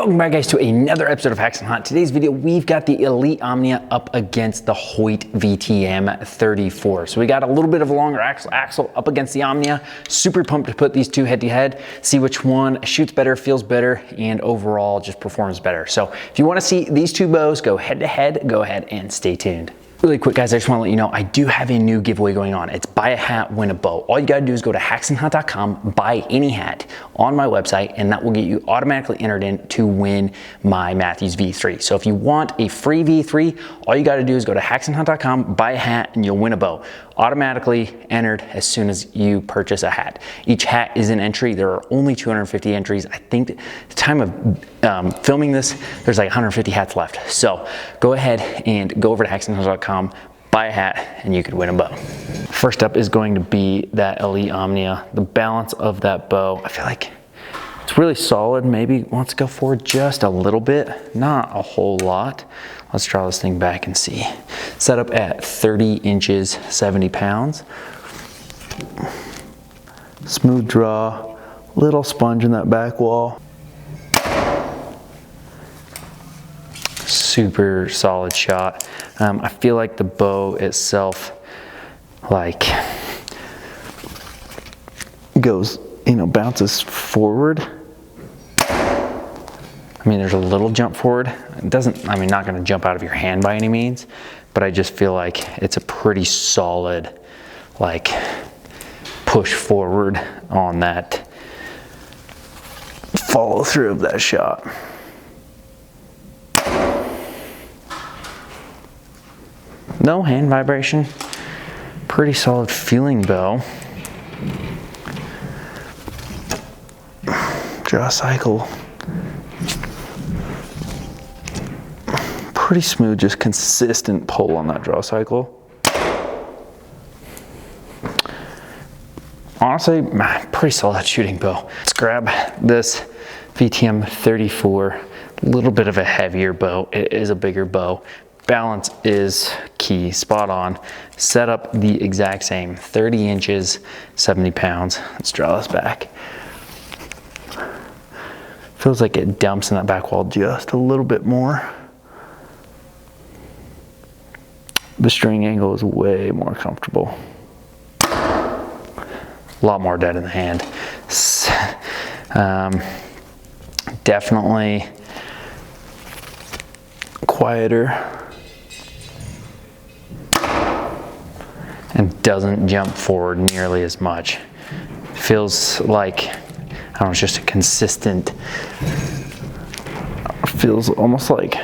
Welcome back, guys, to another episode of Haxenhunt. Today's video, we've got the Elite Omnia up against the Hoyt VTM 34. So we got a little bit of a longer axle up against the Omnia. Super pumped to put these two head to head, see which one shoots better, feels better, and overall just performs better. So if you want to see these two bows go head to head, go ahead and stay tuned. Really quick, guys, I just want to let you know I do have a new giveaway going on. It's buy a hat, win a bow. All you gotta do is go to haxenhunt.com, buy any hat on my website, and that will get you automatically entered in to win my Matthews V3. So if you want a free V3, all you gotta do is go to haxenhunt.com, buy a hat, and you'll win a bow. Automatically entered as soon as you purchase a hat. Each hat is an entry. There are only 250 entries. I think at the time of filming this, there's like 150 hats left. So go ahead and go over to haxenhunt.com, buy a hat, and you could win a bow. First up is going to be that Elite Omnia. The balance of that bow, I feel like it's really solid. Maybe wants to go forward just a little bit, not a whole lot. Let's draw this thing back and see. Set up at 30 inches, 70 pounds. Smooth draw, little sponge in that back wall. Super solid shot. I feel like the bow itself goes, bounces forward. I mean, there's a little jump forward. It doesn't, not gonna jump out of your hand by any means, but I just feel like it's a pretty solid, push forward on that follow through of that shot. No hand vibration. Pretty solid feeling bow. Draw cycle. Pretty smooth, just consistent pull on that draw cycle. Honestly, pretty solid shooting bow. Let's grab this VTM 34, a little bit of a heavier bow. It is a bigger bow. Balance is key, spot on. Set up the exact same, 30 inches, 70 pounds. Let's draw this back. Feels like it dumps in that back wall just a little bit more. The string angle is way more comfortable. A lot more dead in the hand. Definitely quieter. And doesn't jump forward nearly as much. Feels like, it's just a consistent, feels almost like,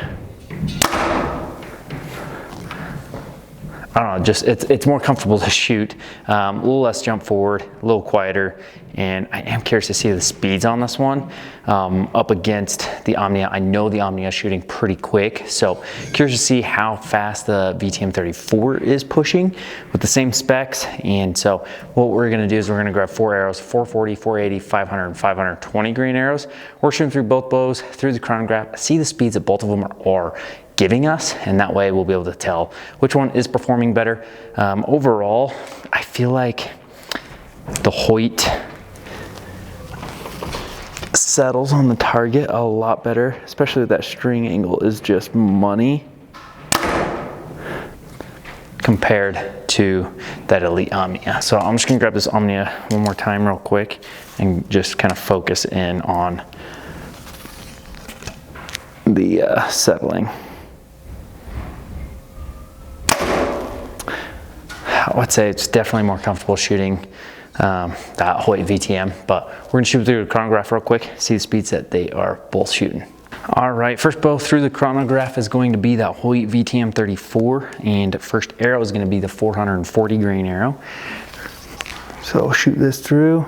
it's more comfortable to shoot, a little less jump forward, a little quieter, and I am curious to see the speeds on this one up against the Omnia. I know the Omnia is shooting pretty quick, so curious to see how fast the VTM 34 is pushing with the same specs. And so what we're gonna do is we're gonna grab 4 arrows, 440, 480, 500, and 520 grain arrows. We're shooting through both bows, through the chronograph, see the speeds that both of them are giving us, and that way we'll be able to tell which one is performing better. Overall, I feel like the Hoyt settles on the target a lot better, especially that string angle is just money compared to that Elite Omnia. So I'm just gonna grab this Omnia one more time real quick and just kind of focus in on the settling. I would say it's definitely more comfortable shooting that Hoyt VTM, but we're gonna shoot through the chronograph real quick, see the speeds that they are both shooting. All right, first bow through the chronograph is going to be that Hoyt VTM 34, and first arrow is gonna be the 440 grain arrow. So shoot this through.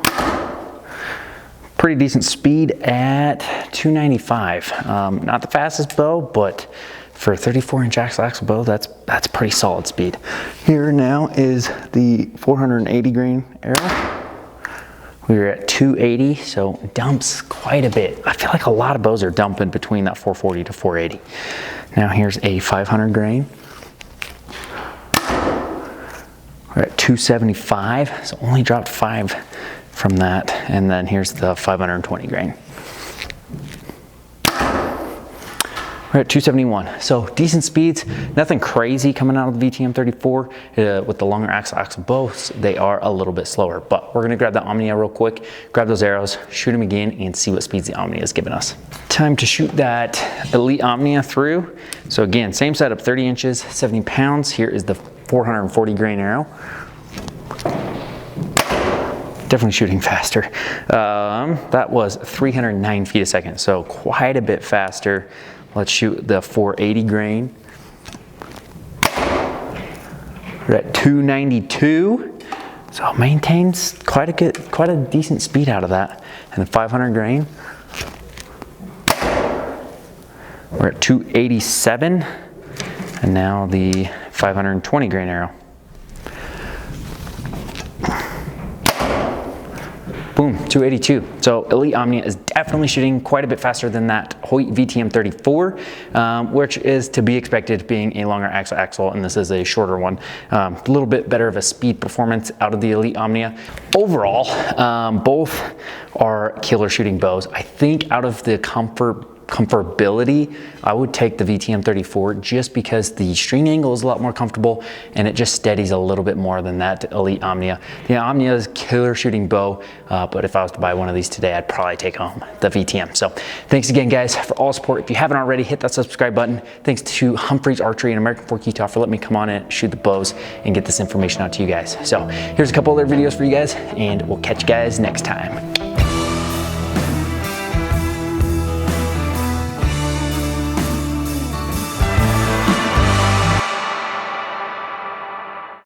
Pretty decent speed at 295. Not the fastest bow, but for a 34-inch axle bow, that's pretty solid speed. Here now is the 480 grain arrow. We were at 280, so dumps quite a bit. I feel like a lot of bows are dumping between that 440 to 480. Now here's a 500 grain. We're at 275, so only dropped 5 from that. And then here's the 520 grain. We're at 271. So decent speeds, nothing crazy coming out of the VTM 34. With the longer axle bows, they are a little bit slower. But we're gonna grab the Omnia real quick, grab those arrows, shoot them again, and see what speeds the Omnia is giving us. Time to shoot that Elite Omnia through. So again, same setup, 30 inches, 70 pounds. Here is the 440 grain arrow. Definitely shooting faster. That was 309 feet a second, so quite a bit faster. Let's shoot the 480 grain. We're at 292, so maintains quite a decent speed out of that. And the 500 grain. We're at 287, and now the 520 grain arrow. Boom, 282. So Elite Omnia is definitely shooting quite a bit faster than that Hoyt VTM 34, which is to be expected being a longer axle, and this is a shorter one. A little bit better of a speed performance out of the Elite Omnia. Overall, both are killer shooting bows. I think out of the comfortability, I would take the VTM 34 just because the string angle is a lot more comfortable and it just steadies a little bit more than that Elite Omnia. The Omnia is killer shooting bow, but if I was to buy one of these today, I'd probably take home the VTM. So thanks again, guys, for all support. If you haven't already, hit that subscribe button. Thanks to Humphreys Archery and American Fork Utah for letting me come on and shoot the bows and get this information out to you guys. So here's a couple other videos for you guys, and we'll catch you guys next time.